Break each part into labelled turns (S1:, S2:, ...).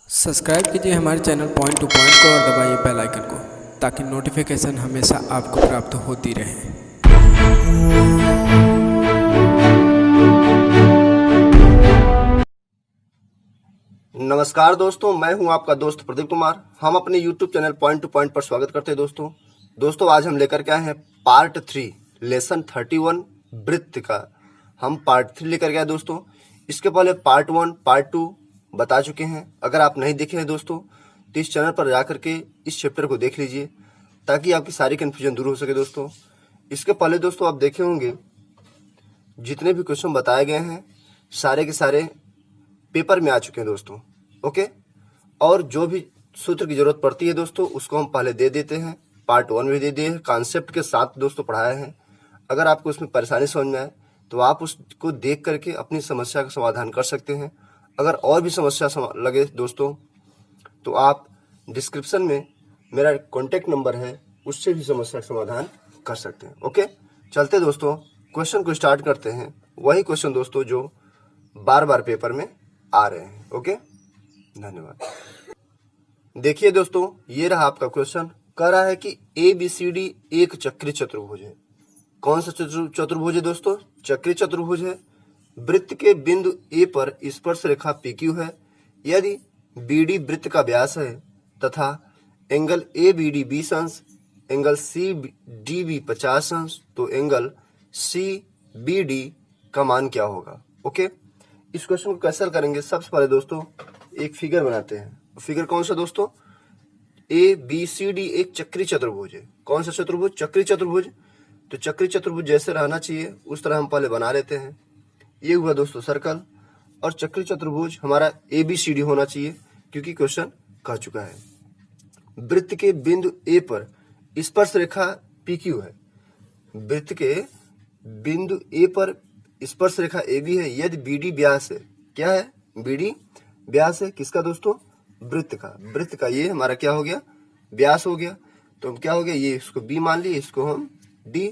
S1: Subscribe कीजिए हमारे channel point two point को और दबाइए बेल आइकन को ताकि नोटिफिकेशन हमेशा आपको प्राप्त होती रहे।
S2: नमस्कार दोस्तों, मैं हूं आपका दोस्त प्रदीप कुमार। हम अपने YouTube channel point two point पर स्वागत करते हैं। दोस्तों आज हम लेकर के आए हैं पार्ट 3 लेसन 31 वृत्त का। हम पार्ट 3 लेकर के आए दोस्तों। इसके पहले पार्ट 1 पार्ट 2 बता चुके हैं। अगर आप नहीं देखे हैं दोस्तों तो इस चैनल पर जाकर के इस चैप्टर को देख लीजिए ताकि आपकी सारी कन्फ्यूजन दूर हो सके दोस्तों। इसके पहले दोस्तों आप देखे होंगे जितने भी क्वेश्चन बताए गए हैं सारे के सारे पेपर में आ चुके हैं दोस्तों। ओके, और जो भी सूत्र की जरूरत पड़ती है दोस्तों उसको हम पहले दे देते हैं। पार्ट 1 में दे दिए हैं, कॉन्सेप्ट के साथ दोस्तों पढ़ाए हैं। अगर आपको उसमें परेशानी समझ में आए तो आप उसको देख करके अपनी समस्या का समाधान कर सकते हैं। अगर और भी समस्या लगे दोस्तों तो आप डिस्क्रिप्शन में मेरा कॉन्टेक्ट नंबर है, उससे भी समस्या का समाधान कर सकते हैं। ओके, चलते दोस्तों क्वेश्चन को स्टार्ट करते हैं। वही क्वेश्चन दोस्तों जो बार बार पेपर में आ रहे हैं। ओके, धन्यवाद। देखिए दोस्तों, ये रहा आपका क्वेश्चन। कह रहा है कि ABCD एक चक्रीय चतुर्भुज है। कौन सा चतुर्भुज है दोस्तों? चक्रीय चतुर्भुज है। वृत्त के बिंदु A पर स्पर्श रेखा PQ है। यदि BD वृत्त का व्यास है तथा एंगल ABD 20 अंश, एंगल CDB 50 अंश, तो एंगल CBD का मान क्या होगा? ओके, इस क्वेश्चन को कैसे हल करेंगे? सबसे पहले दोस्तों एक फिगर बनाते हैं। फिगर कौन सा दोस्तों? ABCD एक चक्रीय चतुर्भुज है। कौन सा चतुर्भुज? चक्रीय चतुर्भुज। तो चक्रीय चतुर्भुज जैसे रहना चाहिए उस तरह हम पहले बना लेते हैं। ये हुआ दोस्तों सर्कल, और चक्रीय चतुर्भुज हमारा ABCD होना चाहिए क्योंकि क्वेश्चन कह चुका है। वृत्त के बिंदु A पर स्पर्श रेखा PQ है। वृत्त के बिंदु A पर स्पर्श रेखा AB है। यदि BD व्यास है, क्या है? BD व्यास है। किसका दोस्तों? वृत्त का। वृत्त का ये हमारा क्या हो गया? व्यास हो गया। तो क्या हो गया? ये इसको B मान लिए, इसको हम D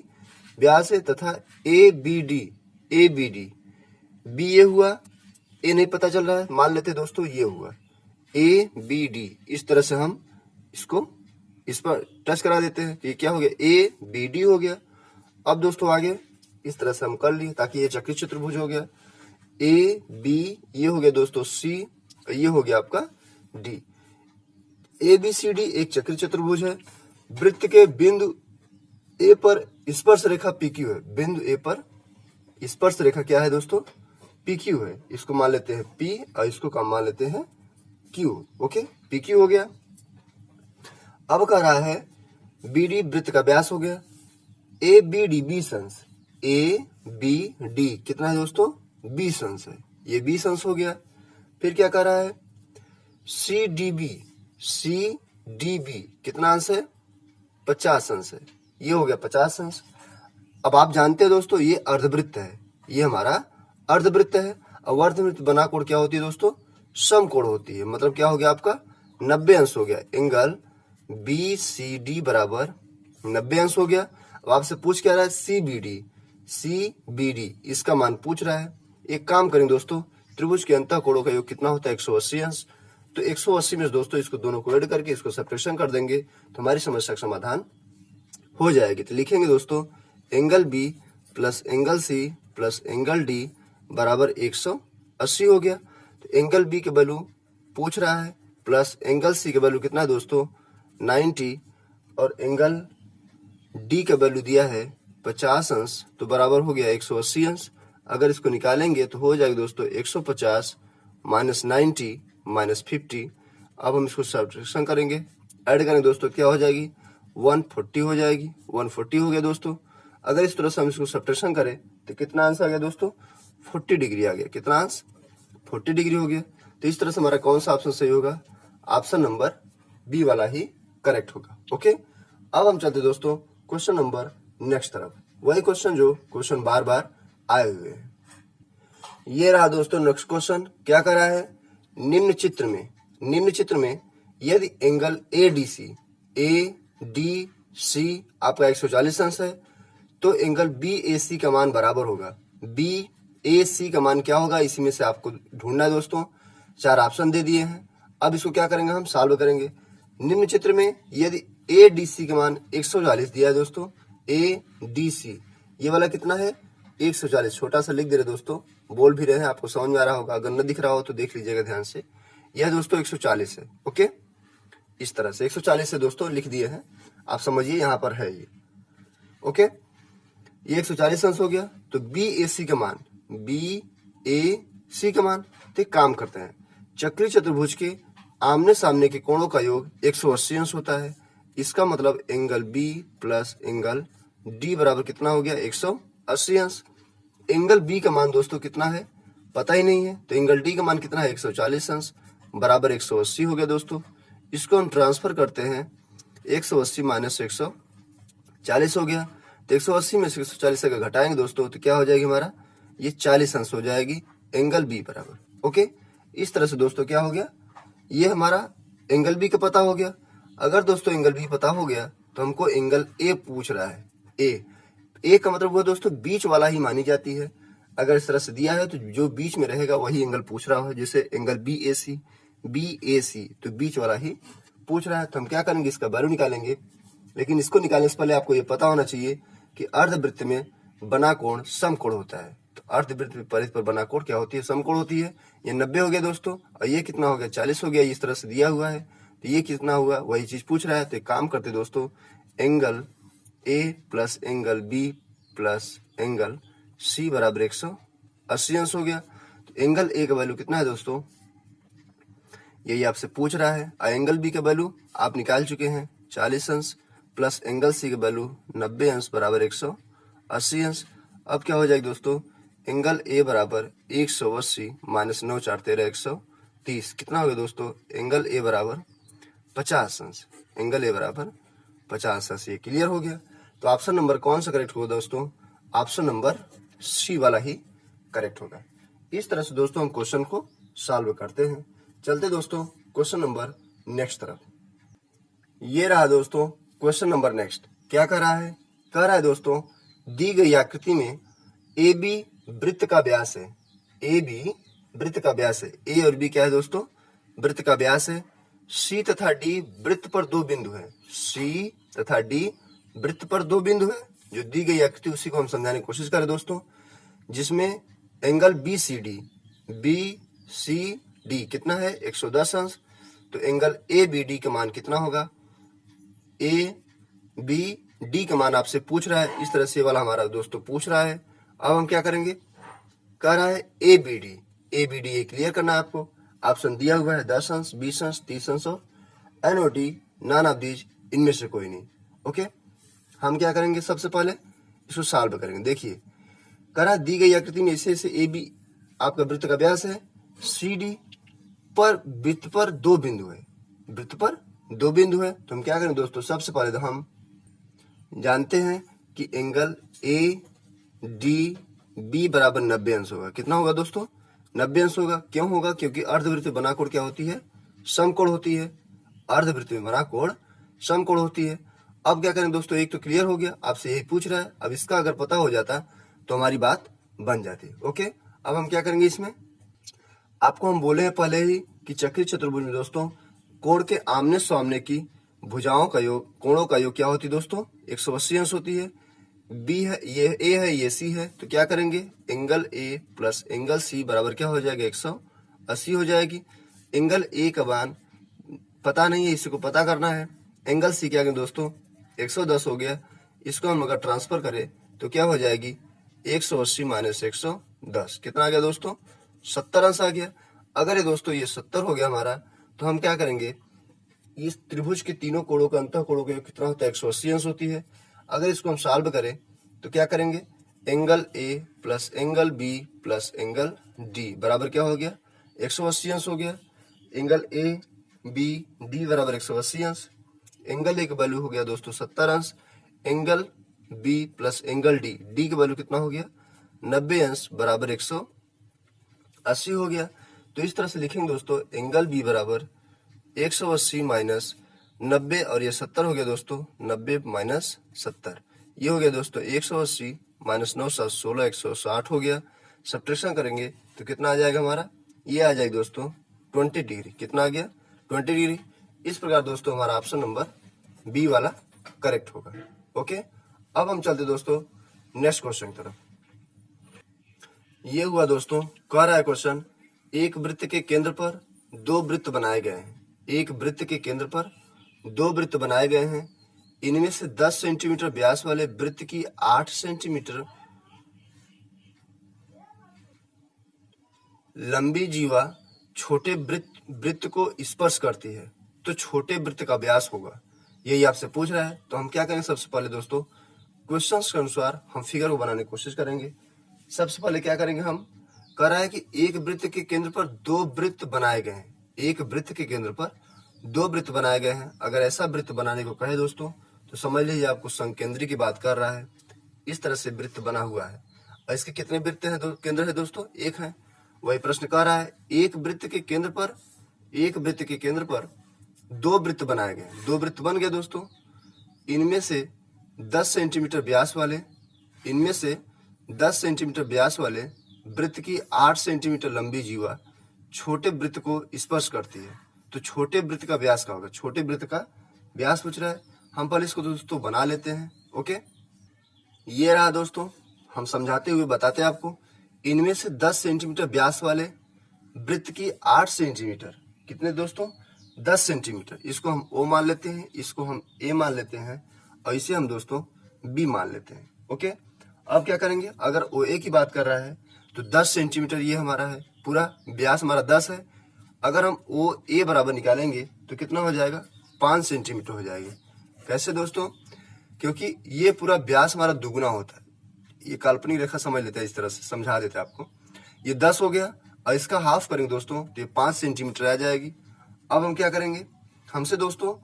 S2: व्यास है, तथा ABD B ये हुआ, A नहीं पता चल रहा है, मान लेते दोस्तों ये हुआ ABD। इस तरह से हम इसको इस पर टच करा देते हैं। ये क्या हो गया? ABD हो गया। अब दोस्तों आगे इस तरह से हम कर लिए ताकि ये चक्रीय चतुर्भुज हो गया। AB ये हो गया दोस्तों C, ये हो गया आपका D। ABCD एक चक्रीय चतुर्भुज है। वृत्त के बिंदु A पर स्पर्श रेखा PQ है। बिंदु A पर स्पर्श रेखा क्या है दोस्तों? PQ है। इसको मान लेते हैं P और इसको काम मान लेते हैं Q। ओके, PQ हो गया। अब कह रहा है BD वृत्त का व्यास हो गया। ABD 20 अंश, ABD कितना है दोस्तों? 20 अंश है। ये 20 अंश हो गया। फिर क्या कह रहा है? CDB कितना अंश है? 50 अंश है। ये हो गया 50 अंश। अब आप जानते हैं दोस्तों ये अर्धवृत्त है, ये हमारा अर्धवृत्त है। और अर्धवृत्त बना कोण क्या होती है दोस्तों? समकोण होती है। मतलब क्या हो गया आपका? 90 अंश हो गया। एंगल BCD बराबर 90 अंश हो गया। अब आपसे पूछ क्या रहा है? CBD इसका मान पूछ रहा है। एक काम करें दोस्तों, त्रिभुज के अंतः कोणों का योग कितना होता है? 180 अंश। तो 180 में दोस्तों इसको दोनों को ऐड करके इसको सब्ट्रैक्शन कर देंगे तो हमारी समस्या का समाधान हो जाएगी। तो लिखेंगे दोस्तों angle B plus angle C plus angle D बराबर 180 हो गया। तो एंगल B के वैल्यू पूछ रहा है, प्लस एंगल C के वैल्यू कितना है दोस्तों? 90, और एंगल D का वैल्यू दिया है 50 अंश, तो बराबर हो गया 180 अंश। अगर इसको निकालेंगे तो हो जाएगा दोस्तों 150 माइनस 90 माइनस 50। अब हम इसको सब्ट्रैक्शन करेंगे, ऐड करेंगे दोस्तों, क्या हो जाएगी? 140 हो जाएगी। 140 हो गया दोस्तों। अगर इस तरह से हम इसको सब्ट्रैक्शन करें तो कितना आंसर आ गया दोस्तों? 40 डिग्री आ गया। कितना आंसर? 40 डिग्री हो गया। तो इस तरह से हमारा कौन सा ऑप्शन सही होगा? ऑप्शन नंबर B वाला ही करेक्ट होगा। ओके, अब हम चलते दोस्तों क्वेश्चन नंबर नेक्स्ट तरफ। वही क्वेश्चन जो क्वेश्चन बार बार आए हुए हैं। ये रहा दोस्तों नेक्स्ट क्वेश्चन। क्या कर रहा है? निम्न चित्र में यदि एंगल ADC आपका 140 अंश है तो एंगल BAC का मान बराबर होगा। BAC का मान क्या होगा? इसी में से आपको ढूंढना है दोस्तों। 4 ऑप्शन दे दिए हैं। अब इसको क्या करेंगे, हम सॉल्व करेंगे। निम्न चित्र में यदि ADC का मान 140 दिया है दोस्तों, ADC ये वाला कितना है 140, छोटा सा लिख दे रहे दोस्तों, बोल भी रहे हैं, आपको समझ में आ रहा होगा, अगर न दिख रहा हो तो देख लीजिएगा ध्यान से। यह दोस्तों 140 है। ओके, इस तरह से 140 से दोस्तों लिख दिए हैं, आप समझिए यहाँ पर है ये। ओके, ये 140 अंश हो गया। तो BAC का मान, BAC का मान, तो एक काम करते हैं, चक्रीय चतुर्भुज के आमने सामने के कोणों का योग 180 अंश होता है। इसका मतलब angle B plus angle D बराबर कितना हो गया 180 अंश। एंगल B का मान दोस्तों कितना है पता ही नहीं है, तो एंगल D का मान कितना है 140 अंश बराबर 180 हो गया दोस्तों। इसको हम ट्रांसफर करते हैं, 180 माइनस 140 हो गया। तो 180 में से 140 अगर घटाएंगे दोस्तों तो क्या हो जाएगी हमारा, ये 40 अंश हो जाएगी एंगल B बराबर। ओके, इस तरह से दोस्तों क्या हो गया, ये हमारा एंगल B का पता हो गया। अगर दोस्तों एंगल B पता हो गया तो हमको एंगल A पूछ रहा है। A का मतलब हुआ दोस्तों बीच वाला ही मानी जाती है। अगर इस तरह से दिया है तो जो बीच में रहेगा वही एंगल पूछ रहा है, जैसे एंगल BAC तो बीच वाला ही पूछ रहा है। तो हम क्या करेंगे, इसका वैल्यू निकालेंगे। लेकिन इसको निकालने से पहले आपको ये पता होना चाहिए कि अर्धवृत्त में बना कोण समकोण होता है। तो अर्धवृत्त परिधि पर बना कोण क्या होती है, समकोण होती है। ये 90 हो गया दोस्तों, और ये कितना हो गया 40 हो गया, इस तरह से दिया हुआ है। तो ये कितना हुआ वही चीज पूछ रहा है। तो एक काम करते दोस्तों, angle A plus angle B plus angle C बराबर 180 अंश हो गया। तो एंगल A का वैल्यू कितना है दोस्तों, यही आपसे पूछ रहा है। और एंगल B का वैल्यू आप निकाल चुके हैं 40 अंश प्लस एंगल C का वैल्यू 90 अंश बराबर 180 अंश। अब क्या हो जाएगा दोस्तों, एंगल A बराबर 180 माइनस 9 4 13 130 कितना हो गया दोस्तों, एंगल A बराबर 50 अंश। एंगल A बराबर 50 अंश। ये क्लियर हो गया। तो ऑप्शन नंबर कौन सा करेक्ट होगा दोस्तों, ऑप्शन नंबर C वाला ही करेक्ट होगा। इस तरह से दोस्तों हम क्वेश्चन को सॉल्व करते हैं। चलते दोस्तों क्वेश्चन नंबर नेक्स्ट तरफ। ये रहा दोस्तों क्वेश्चन नंबर नेक्स्ट। क्या कह रहा है, कह रहा है दोस्तों दी गई आकृति में AB वृत्त का व्यास है। AB वृत्त का व्यास है। A और B क्या है दोस्तों, वृत्त का व्यास है। C तथा D वृत्त पर दो बिंदु है। C तथा D वृत्त पर दो बिंदु है। जो दी गई आकृति उसी को हम समझाने की कोशिश करें दोस्तों, जिसमें एंगल BCD कितना है 110 अंश। तो एंगल ABD का मान कितना होगा, ABD का मान आपसे पूछ रहा है। इस तरह से वाला हमारा दोस्तों पूछ रहा है। अब हम क्या करेंगे, कह रहा है ABD ये क्लियर करना है आपको। ऑप्शन दिया हुआ है 10 अंश 20 अंश 30 अंश और NOT नॉन ऑफ दीज, इनमें से कोई नहीं। ओके, हम क्या करेंगे, सबसे पहले इसको सॉल्व करेंगे। देखिए कह रहा है दी गई आकृति में ऐसे AB आपका वृत्त का व्यास है। CD पर वृत्त पर दो बिंदु है, वृत्त पर दो बिंदु है। तो हम क्या करें दोस्तों, सबसे पहले तो हम जानते हैं कि एंगल ADB बराबर 90 अंश होगा। कितना होगा दोस्तों, 90 अंश होगा। क्यों होगा, क्योंकि अर्धवृत्त में बना कोण क्या होती है, समकोण होती है। अर्धवृत्त में बना कोण समकोण होती है। अब क्या करें दोस्तों, एक तो क्लियर हो गया, आपसे यही पूछ रहा है। अब इसका अगर पता हो जाता तो हमारी बात बन जाती। ओके, अब हम क्या करेंगे, इसमें आपको हम बोले हैं पहले ही कि चक्रीय चतुर्भुज में दोस्तों कोण के आमने सामने की भुजाओं का योग, कोणों का योग क्या होती है दोस्तों 180 अंश होती है। B है, ये A है, ये C है। तो क्या करेंगे, angle A plus angle C बराबर क्या हो जाएगा 180 हो जाएगी। एंगल A का मान पता नहीं है, इसी को पता करना है। एंगल C क्या दोस्तों 110 हो गया। इसको हम अगर ट्रांसफर करें तो क्या हो जाएगी 180 माइनस 110 कितना आ गया दोस्तों 70 अंश आ गया। अगर ये दोस्तों ये 70 हो गया हमारा, तो हम क्या करेंगे, इस त्रिभुज के तीनों कोणों का अंतः कोणों का योग कितना होता है 180 अंश होती है। अगर इसको हम सॉल्व करें तो क्या करेंगे, angle A plus angle B plus angle D बराबर क्या हो गया 180 अंश हो गया। एंगल ABD बराबर 180 अंश। एंगल A का वैल्यू हो गया दोस्तों 70 अंश। Angle B plus angle D का वैल्यू कितना हो गया 90 अंश बराबर 180 हो गया। तो इस तरह से लिखेंगे दोस्तों, एंगल B बराबर 180 माइनस 90 और ये 70 हो गया दोस्तों, 90 माइनस 70 ये हो गया दोस्तों 180 माइनस 9 7 16 160 हो गया। सब्ट्रैक्शन करेंगे तो कितना आ जाएगा हमारा, ये आ जाएगा दोस्तों 20 डिग्री। कितना आ गया 20 डिग्री। इस प्रकार दोस्तों हमारा ऑप्शन नंबर बी वाला करेक्ट होगा। ओके, अब हम चलते दोस्तों नेक्स्ट क्वेश्चन की तरफ। ये हुआ दोस्तों, कह रहा है क्वेश्चन, एक वृत्त के केंद्र पर दो वृत्त बनाए गए हैं। एक वृत्त के केंद्र पर दो वृत्त बनाए गए हैं। इनमें से 10 सेंटीमीटर व्यास वाले वृत्त की 8 सेंटीमीटर लंबी जीवा छोटे वृत्त को स्पर्श करती है, तो छोटे वृत्त का व्यास होगा। यही आपसे पूछ रहा है। तो हम क्या करेंगे, सबसे पहले दोस्तों क्वेश्चन के अनुसार हम फिगर को बनाने की कोशिश करेंगे। सबसे पहले क्या करेंगे, हम कह रहा है कि एक वृत्त के केंद्र पर दो वृत्त बनाए गए हैं। एक वृत्त के केंद्र पर दो वृत्त बनाए गए हैं। अगर ऐसा वृत्त बनाने को कहे दोस्तों तो समझ लीजिए आपको संकेंद्री की बात कर रहा है। इस तरह से वृत्त बना हुआ है और इसके कितने वृत्त हैं, केंद्र है दोस्तों, एक है। वही प्रश्न कह रहा है, एक वृत्त के केंद्र पर दो वृत्त बनाए गए। दो वृत्त बन गए दोस्तों। इनमें से 10 सेंटीमीटर व्यास वाले वृत्त की 8 सेंटीमीटर लंबी जीवा छोटे वृत्त को स्पर्श करती है, तो छोटे वृत्त का व्यास क्या होगा। छोटे वृत्त का व्यास पूछ रहा है। हम पहले इसको दोस्तों बना लेते हैं। ओके, ये रहा दोस्तों, हम समझाते हुए बताते हैं आपको। इनमें से 10 सेंटीमीटर व्यास वाले वृत्त की 8 सेंटीमीटर, कितने दोस्तों, 10 सेंटीमीटर। इसको हम ओ मान लेते हैं, इसको हम ए मान लेते हैं और इसे हम दोस्तों बी मान लेते हैं। ओके, अब क्या करेंगे, अगर ओ ए की बात कर रहा है तो 10 सेंटीमीटर ये हमारा है, पूरा व्यास हमारा 10 है। अगर हम ओ ए बराबर निकालेंगे तो कितना हो जाएगा, 5 सेंटीमीटर हो जाएगा। कैसे दोस्तों, क्योंकि ये पूरा व्यास हमारा दुगुना होता है। ये काल्पनिक रेखा समझ लेते हैं, इस तरह से समझा देते हैं आपको। ये 10 हो गया और इसका हाफ करेंगे दोस्तों तो ये 5 सेंटीमीटर आ जाएगी। अब हम क्या करेंगे, हमसे दोस्तों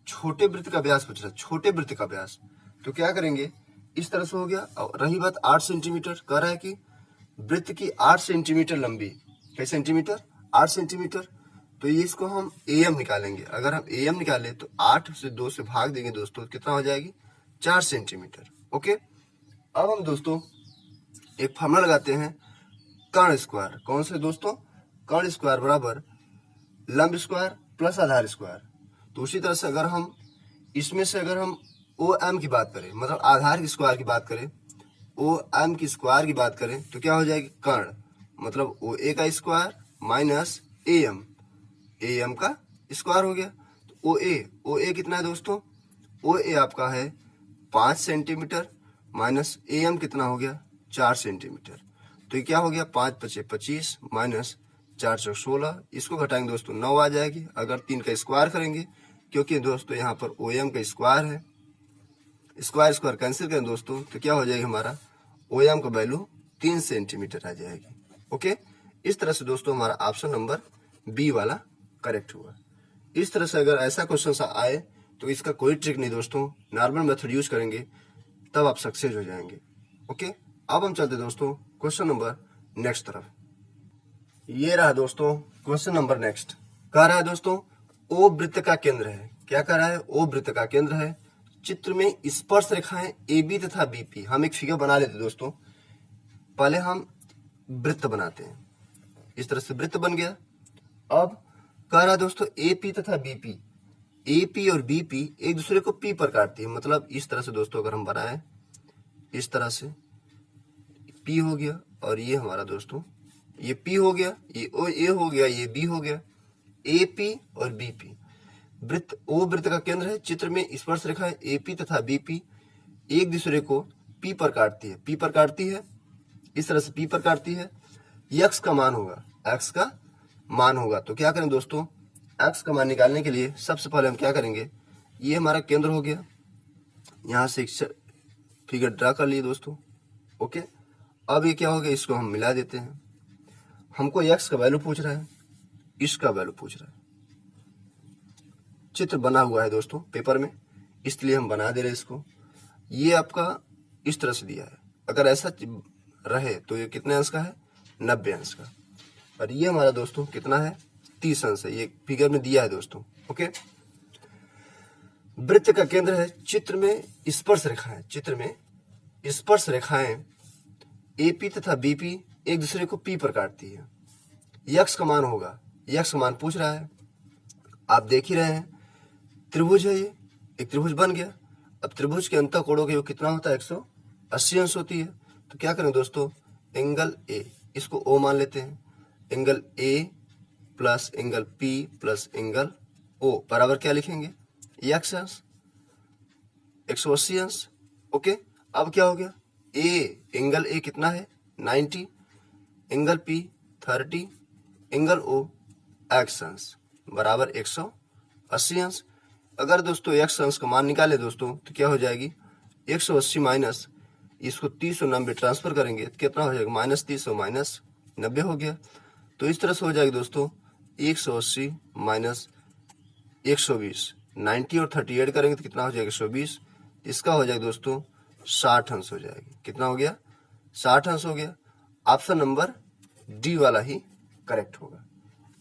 S2: छोटे वृत्त का व्यास पूछ रहा है, छोटे वृत्त का व्यास। तो क्या करेंगे, इस तरह से हो गया। और रही बात 8 सेंटीमीटर, कह रहा है कि वृत्त की 8 सेंटीमीटर लंबी, कई सेंटीमीटर, 8 सेंटीमीटर। तो ये इसको हम एम निकालेंगे। अगर हम एम निकालें तो 8 से 2 से भाग देंगे दोस्तों, कितना हो जाएगी, 4 सेंटीमीटर। ओके, अब हम दोस्तों एक फॉर्मूला लगाते हैं, कर्ण स्क्वायर। कौन से दोस्तों, कर्ण स्क्वायर बराबर लंब स्क्वायर प्लस आधार स्क्वायर। तो उसी तरह से अगर हम इसमें से अगर हम ओ एम की बात करें, मतलब आधार की स्क्वायर की बात करें, ओ एम की स्क्वायर की बात करें तो क्या हो जाएगी, कर्ण मतलब ओ ए का स्क्वायर माइनस ए एम का स्क्वायर हो गया। तो ओ ए कितना है दोस्तों, ओ ए आपका है 5 सेंटीमीटर माइनस ए एम कितना हो गया, 4 सेंटीमीटर। तो ये क्या हो गया, 5 × 5 = 25 माइनस 4 × 16, इसको घटाएंगे दोस्तों 9 आ जाएगी। अगर 3 का स्क्वायर करेंगे, क्योंकि दोस्तों यहाँ पर ओ एम का स्क्वायर है, स्क्वायर कैंसिल करें दोस्तों तो क्या हो जाएगी, हमारा ओ एम का वैल्यू 3 सेंटीमीटर आ जाएगी। ओके, इस तरह से दोस्तों हमारा ऑप्शन नंबर बी वाला करेक्ट हुआ। इस तरह से अगर ऐसा क्वेश्चन आए तो इसका कोई ट्रिक नहीं दोस्तों, नॉर्मल मेथड यूज करेंगे तब आप सक्सेस हो जाएंगे। ओके, अब हम चलते दोस्तों क्वेश्चन नंबर नेक्स्ट तरफ। ये रहा दोस्तों क्वेश्चन नंबर नेक्स्ट। कह रहा है दोस्तों, ओ वृत्त का केंद्र है। क्या कह रहा है, ओ वृत्त का केंद्र है। चित्र में स्पर्श रेखाएं ए बी तथा बीपी। हम एक फिगर बना लेते दोस्तों, पहले हम वृत्त बनाते हैं। इस तरह से वृत्त बन गया। अब कह रहा है दोस्तों, एपी तथा बीपी, एपी और बीपी एक दूसरे को पी पर काटती है। मतलब इस तरह से दोस्तों अगर हम बनाए, इस तरह से पी हो गया और ये हमारा दोस्तों ये पी हो गया, ये ओ ए हो गया, ये बी हो गया, एपी और बीपी। वृत्त ओ वृत्त का केंद्र है। चित्र में स्पर्श रेखाएं एपी तथा बीपी एक दूसरे को पी पर काटती है, पी पर काटती है, इस तरह से पी पर काटती है। एक्स का मान होगा, एक्स का मान होगा। तो क्या करें दोस्तों, एक्स का मान निकालने के लिए सबसे पहले हम क्या करेंगे, ये हमारा केंद्र हो गया, यहाँ से फिगर ड्रा कर लिए दोस्तों। ओके, अब ये क्या हो गया, इसको हम मिला देते हैं। हमको एक्स का वैल्यू पूछ रहा है, इसका वैल्यू पूछ रहा है। चित्र बना हुआ है दोस्तों पेपर में, इसलिए हम बना दे रहे हैं इसको। ये आपका इस तरह से दिया है। अगर ऐसा रहे तो ये कितने अंश का है, 90 अंश का। और ये हमारा दोस्तों कितना है, 30 अंश है। ये फिगर में दिया है दोस्तों। ओके, वृत्त का केंद्र है। चित्र में स्पर्श रेखाएं, चित्र में स्पर्श रेखाएं एपी तथा बीपी एक दूसरे को पी पर काटती है। यक्स का मान होगा, यक्स का मान पूछ रहा है। आप देख ही रहे हैं, त्रिभुज है ये, एक त्रिभुज बन गया। अब त्रिभुज के अंतः कोणों का योग कितना होता है? 180 अंश होती है। तो क्या करें दोस्तों, एंगल ए, इसको ओ मान लेते हैं, angle A plus angle P plus angle O बराबर क्या लिखेंगे? एक्स अंश 180 अंश। ओके, अब क्या हो गया, ए, एंगल ए कितना है? 90, angle P 30, angle O X अंश बराबर 180 अंश। अगर दोस्तों एक्स अंश का मान निकाले दोस्तों तो क्या हो जाएगी? 180 माइनस इसको 30 और 90 ट्रांसफर करेंगे तो कितना हो जाएगा? -30 और -90 हो गया। तो इस तरह से हो जाएगी दोस्तों 180 माइनस 120, 90 और 30 ऐड करेंगे तो कितना हो जाएगा? 120। इसका हो जाएगा दोस्तों 60 अंश हो जाएगी। कितना हो गया? 60 अंश हो गया। ऑप्शन नंबर डी वाला ही करेक्ट होगा।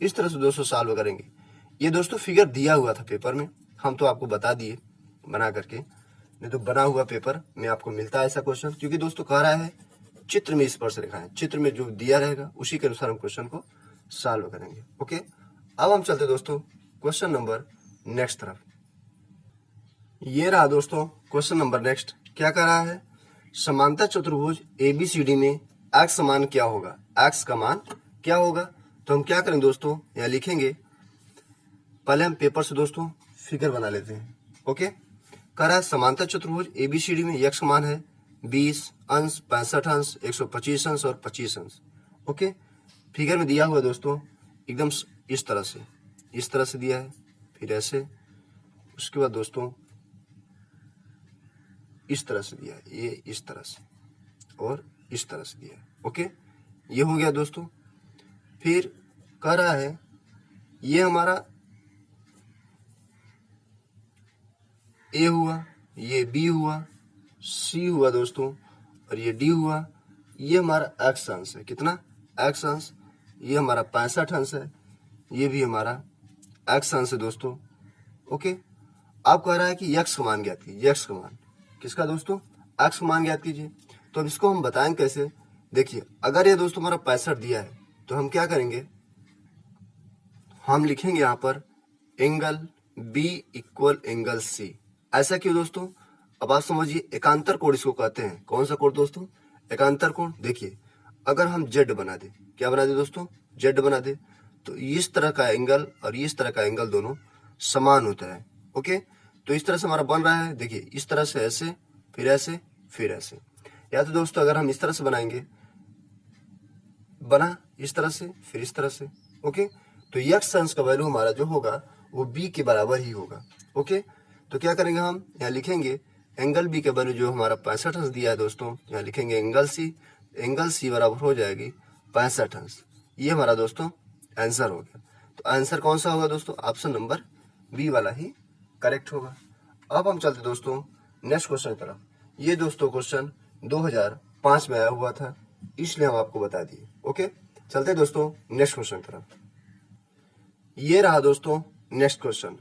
S2: इस तरह से दोस्तों सॉल्व करेंगे। ये दोस्तों फिगर दिया हुआ था पेपर में, हम तो आपको बता दिए बना करके, नहीं तो बना हुआ पेपर में आपको मिलता है ऐसा क्वेश्चन, क्योंकि दोस्तों कह रहा है चित्र में स्पर्श रेखा है, चित्र में जो दिया रहेगा उसी के अनुसार हम क्वेश्चन को सॉल्व करेंगे। ओके, अब हम चलते दोस्तों क्वेश्चन नंबर नेक्स्ट तरफ। ये रहा दोस्तों क्वेश्चन नंबर नेक्स्ट। क्या कह रहा है? समांतर चतुर्भुज ABCD में एक्स का मान क्या होगा? एक्स का मान क्या होगा? तो हम क्या करें दोस्तों, यहाँ लिखेंगे, पहले हम पेपर से दोस्तों फिगर बना लेते हैं। ओके, कह रहा है समांतर चतुर्भुज ABCD में एक्स का मान है 20 अंश, 65 अंश, 125 अंश और 25 अंश। ओके, फिगर में दिया हुआ है दोस्तों एकदम इस तरह से दिया है, फिर ऐसे, उसके बाद दोस्तों इस तरह से दिया है, ये इस तरह से और इस तरह से दिया है। ओके, ये हो गया दोस्तों। फिर कह रहा है ये हमारा ए हुआ, ये बी हुआ, सी हुआ दोस्तों, और ये डी हुआ। ये हमारा एक्स अंश है, कितना? एक्स अंश। ये हमारा 65 अंश है, ये भी हमारा एक्स अंश है दोस्तों। ओके, आप कह रहा है कि एक्स का मान ज्ञात कीजिए। एक्स का मान किसका दोस्तों? एक्स का मान ज्ञात कीजिए। तो अब इसको हम बताएं कैसे? देखिए, अगर ये दोस्तों हमारा 65 दिया है तो हम क्या करेंगे, हम लिखेंगे यहाँ पर angle B equal angle C. ऐसा क्यों दोस्तों? अब आप समझिए, एकांतर कोण इसको कहते हैं। कौन सा कोण दोस्तों? एकांतर कोण। देखिए, अगर हम जेड बना दे, क्या बना दे दोस्तों? जेड बना दे, तो इस तरह का एंगल और इस तरह का एंगल दोनों समान होता है। ओके, तो इस तरह से हमारा बन रहा है। देखिए, इस तरह से ऐसे, फिर ऐसे, फिर ऐसे। या तो दोस्तों अगर हम इस तरह से बनाएंगे, बना इस तरह से, फिर इस तरह से। ओके, तो एक्स अंश का वैल्यू हमारा जो होगा वो बी के बराबर ही होगा। ओके, तो क्या करेंगे, हम यहाँ लिखेंगे एंगल बी के वैल्यू जो हमारा 65 अंश दिया है दोस्तों, यहाँ लिखेंगे एंगल सी बराबर हो जाएगी 65 अंश। ये हमारा दोस्तों आंसर हो गया। तो आंसर कौन सा होगा दोस्तों? ऑप्शन नंबर बी वाला ही करेक्ट होगा। अब हम चलते दोस्तों नेक्स्ट क्वेश्चन की तरफ। ये दोस्तों क्वेश्चन 2005 में आया हुआ था, इसलिए हम आपको बता दिए। ओके, चलते दोस्तों नेक्स्ट क्वेश्चन की तरफ। ये रहा दोस्तों नेक्स्ट क्वेश्चन।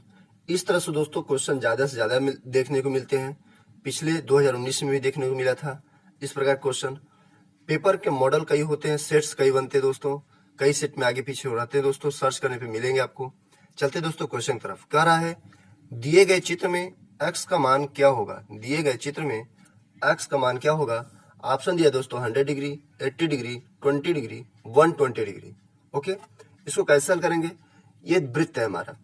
S2: इस तरह से दोस्तों क्वेश्चन ज्यादा से ज्यादा देखने को मिलते हैं। पिछले 2019 में भी देखने को मिला था इस प्रकार क्वेश्चन। पेपर के मॉडल कई होते हैं, सेट्स कई बनते हैं दोस्तों, कई सेट में आगे पीछे हो रहते हैं दोस्तों, सर्च करने पे मिलेंगे आपको। चलते दोस्तों क्वेश्चन की तरफ। कह रहा है दिए गए चित्र में एक्स का मान क्या होगा? दिए गए चित्र में एक्स का मान क्या होगा? ऑप्शन दिया दोस्तों 100 degree, 80 degree, 20 degree, 120 degree. Okay, इसको कैसे हल करेंगे? ये वृत्त है हमारा,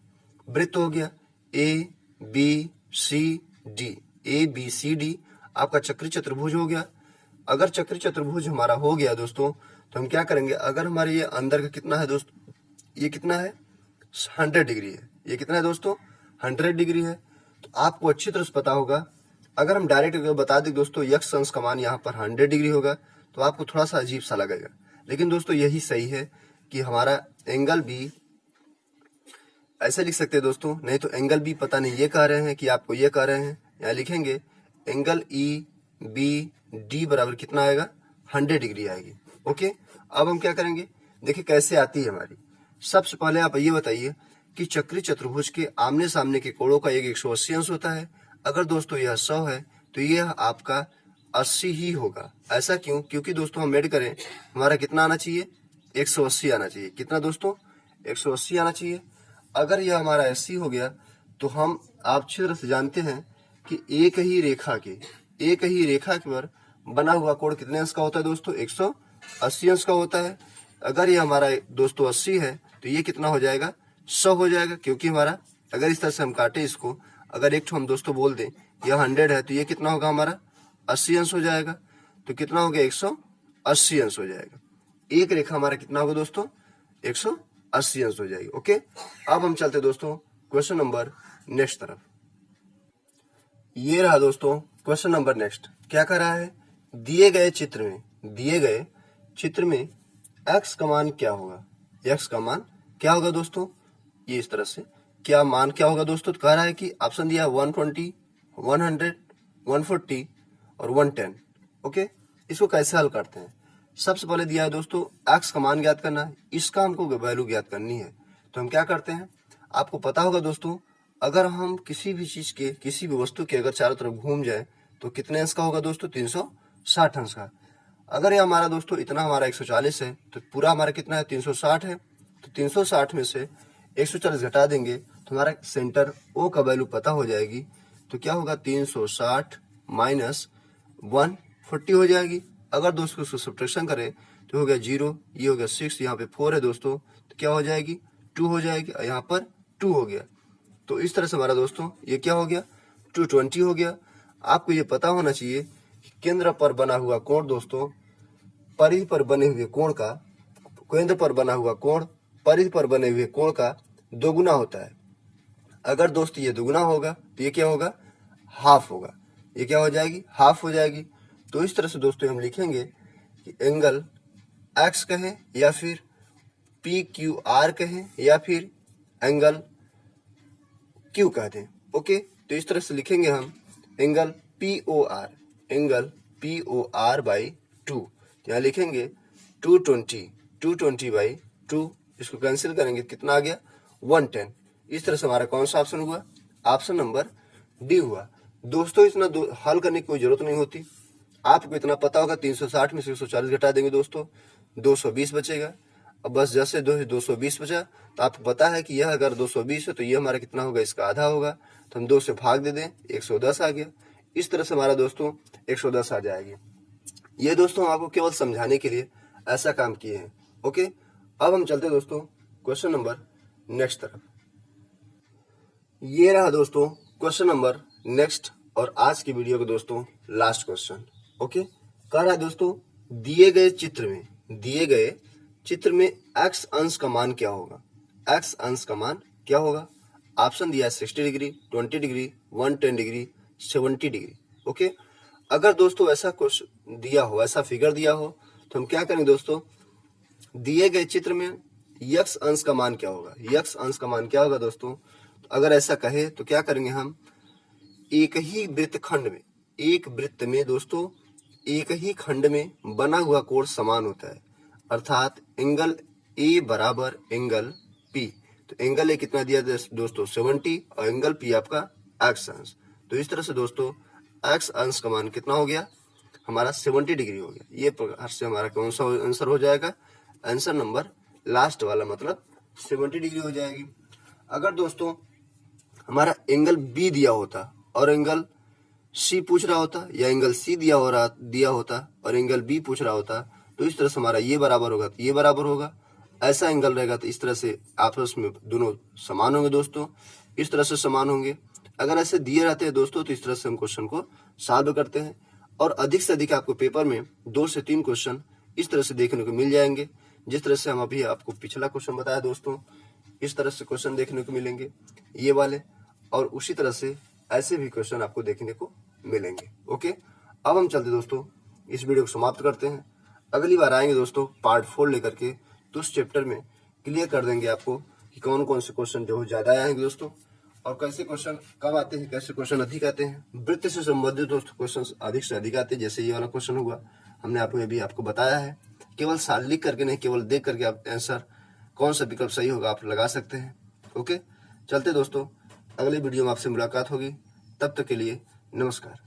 S2: वृत्त हो गया A B C D, A B C D आपका चक्री चतुर्भुज हो गया। अगर चक्री चतुर्भुज हमारा हो गया दोस्तों तो हम क्या करेंगे, अगर हमारे ये अंदर का कितना है दोस्तों, ये कितना है 100 डिग्री है, ये कितना है दोस्तों 100 डिग्री है। तो आपको अच्छी तरह से पता होगा, अगर हम डायरेक्ट बता दें दोस्तों एक्स अंश का मान यहाँ पर 100 डिग्री होगा तो आपको थोड़ा सा अजीब सा लगेगा, लेकिन दोस्तों यही सही है कि हमारा एंगल बी ऐसे लिख सकते हैं दोस्तों, नहीं तो एंगल बी पता नहीं ये कह रहे हैं कि आपको ये कह रहे हैं। यहाँ लिखेंगे एंगल ई बी डी बराबर कितना आएगा 100 डिग्री आएगी। ओके, अब हम क्या करेंगे, देखिए कैसे आती है हमारी। सबसे पहले आप ये बताइए कि चक्री चतुर्भुज के आमने सामने के कोणों का एक 180 अंश होता है। अगर दोस्तों यह 100 है तो यह आपका 80 ही होगा। ऐसा क्यों? क्योंकि दोस्तों हम ऐड करें, हमारा कितना आना चाहिए 180 आना चाहिए। कितना दोस्तों 180 आना चाहिए। अगर यह हमारा 80 हो गया तो हम आप अच्छी तरह से जानते हैं कि एक ही रेखा के पर बना हुआ कोण कितने अंश का होता है दोस्तों? 180 अंश का होता है। अगर ये हमारा दोस्तों 80 है तो ये कितना हो जाएगा? 100 हो जाएगा, क्योंकि हमारा अगर इस तरह से हम काटे इसको, अगर एक हम दोस्तों बोल दें यह 100 है तो ये कितना होगा? हमारा 80 अंश हो जाएगा। तो कितना हो गया? 180 अंश हो जाएगा। एक रेखा हमारा कितना होगा दोस्तों? 180 अंश हो जाएगी। ओके, अब हम चलते दोस्तों क्वेश्चन नंबर नेक्स्ट तरफ। ये रहा दोस्तों क्वेश्चन नंबर नेक्स्ट। क्या कर रहा है? दिए गए चित्र में x का मान क्या होगा? x का मान क्या होगा दोस्तों? ये इस तरह से क्या मान क्या होगा दोस्तों? तो कह रहा है कि ऑप्शन दिया 120, 100, 140 और 110। ओके, इसको कैसे हल करते हैं? सबसे पहले दिया है दोस्तों x का मान ज्ञात करना है, इसका हमको वैल्यू ज्ञात करनी है। तो हम क्या करते हैं, आपको पता होगा दोस्तों, अगर हम किसी भी चीज के, किसी भी वस्तु के अगर चारों तरफ घूम जाए तो कितने अंश का होगा दोस्तों? 360 अंश का। अगर ये हमारा दोस्तों इतना हमारा 140 है तो पूरा हमारा कितना है? 360 है। तो 360 में से 140 घटा देंगे तो हमारा सेंटर O का वैल्यू पता हो जाएगी। तो क्या होगा? 360 माइनस 140 हो जाएगी। अगर दोस्तों उसको सब्ट्रैक्शन करें तो हो गया 0, ये हो गया 6, यहाँ पे 4 है दोस्तों, तो क्या हो जाएगी? 2 हो जाएगी, और यहाँ पर 2 हो गया। तो इस तरह से हमारा दोस्तों ये क्या हो गया? 220 हो गया। आपको ये पता होना चाहिए कि केंद्र पर बना हुआ कोण दोस्तों परिधि पर बने हुए कोण का, केंद्र पर बना हुआ कोण परिधि पर बने हुए कोण का दोगुना होता है। अगर दोस्तों ये दुगुना होगा तो ये क्या होगा? हाफ होगा। ये क्या हो जाएगी? हाफ हो जाएगी। तो इस तरह से दोस्तों हम लिखेंगे कि एंगल x कहें या फिर PQR कहें या फिर एंगल Q कहते हैं। ओके, तो इस तरह से लिखेंगे हम एंगल POR बाई 2। यहाँ लिखेंगे 220 बाई 2, इसको कैंसिल करेंगे कितना आ गया? 110। इस तरह से हमारा कौन सा ऑप्शन हुआ? ऑप्शन नंबर डी हुआ। दोस्तों इतना हल करने की कोई जरूरत नहीं होती, आपको इतना पता होगा 360 में से 140 घटा देंगे दोस्तों, 220 बचेगा। अब बस जैसे 220 बचा तो आपको पता है कि यह अगर 220 है तो यह हमारा कितना होगा? इसका आधा होगा। तो हम 2 से भाग दे दें, 110 आ गया। इस तरह से हमारा दोस्तों 110 आ जाएगी। ये दोस्तों आपको केवल समझाने के लिए ऐसा काम किए हैं। ओके, अब हम चलते दोस्तों क्वेश्चन नंबर नेक्स्ट तरफ। ये रहा दोस्तों क्वेश्चन नंबर नेक्स्ट और आज की वीडियो का दोस्तों लास्ट क्वेश्चन। ओके, कह रहा है दोस्तों दिए गए चित्र में x अंश का मान क्या होगा? x अंश का मान क्या होगा? ऑप्शन दिया है 60 degree, 20 degree, 110 degree, 70 degree. Okay, अगर दोस्तों ऐसा क्वेश्चन दिया हो, ऐसा फिगर दिया हो तो हम क्या करेंगे दोस्तों? दिए गए चित्र में x अंश का मान क्या होगा? x अंश का मान क्या होगा दोस्तों? तो अगर ऐसा कहे तो क्या करेंगे हम? एक ही वृत्तखंड में, एक वृत्त में दोस्तों एक ही खंड में बना हुआ कोण समान होता है, अर्थात एंगल ए बराबर एंगल पी। तो एंगल ए कितना दिया दोस्तों? 70, और एंगल पी आपका x अंश। तो इस तरह से दोस्तों x अंश का मान कितना हो गया? हमारा 70 डिग्री हो गया। ये प्रकार से हमारा कौन सा आंसर हो जाएगा? आंसर नंबर लास्ट वाला, मतलब 70 डिग्री हो जाएगी। अगर दोस्तों हमारा एंगल बी दिया होता और एंगल सी पूछ रहा होता, या एंगल सी दिया होता और एंगल बी पूछ रहा होता, तो इस तरह से हमारा ये बराबर होगा तो ये बराबर होगा। ऐसा एंगल रहेगा तो इस तरह से आपस में दोनों समान होंगे दोस्तों, इस तरह से समान होंगे। अगर ऐसे दिए रहते हैं दोस्तों तो इस तरह से हम क्वेश्चन को सॉल्व करते हैं, और अधिक से अधिक आपको पेपर में 2 से 3 क्वेश्चन इस तरह से देखने को मिल जाएंगे। जिस तरह से हम अभी आपको पिछला क्वेश्चन बताया दोस्तों, इस तरह से क्वेश्चन देखने को मिलेंगे ये वाले, और उसी तरह से ऐसे भी क्वेश्चन आपको देखने को मिलेंगे। ओके, अब हम चलते दोस्तों इस वीडियो को समाप्त करते हैं। अगली बार आएंगे दोस्तों पार्ट 4 लेकर के, तो उस चैप्टर में क्लियर कर देंगे आपको कि कौन कौन से क्वेश्चन जो ज्यादा आएंगे दोस्तों, और कैसे क्वेश्चन कम आते हैं, कैसे क्वेश्चन अधिक आते हैं। वृत्त से संबंधित दोस्तों क्वेश्चन अधिक से अधिक आते हैं, जैसे ये वाला क्वेश्चन हुआ, हमने आपको अभी आपको बताया है। केवल लिख करके नहीं, केवल देख करके आप आंसर कौन सा विकल्प सही होगा आप लगा सकते हैं। ओके, चलते दोस्तों अगली वीडियो में आपसे मुलाकात होगी, तब तक के लिए नमस्कार।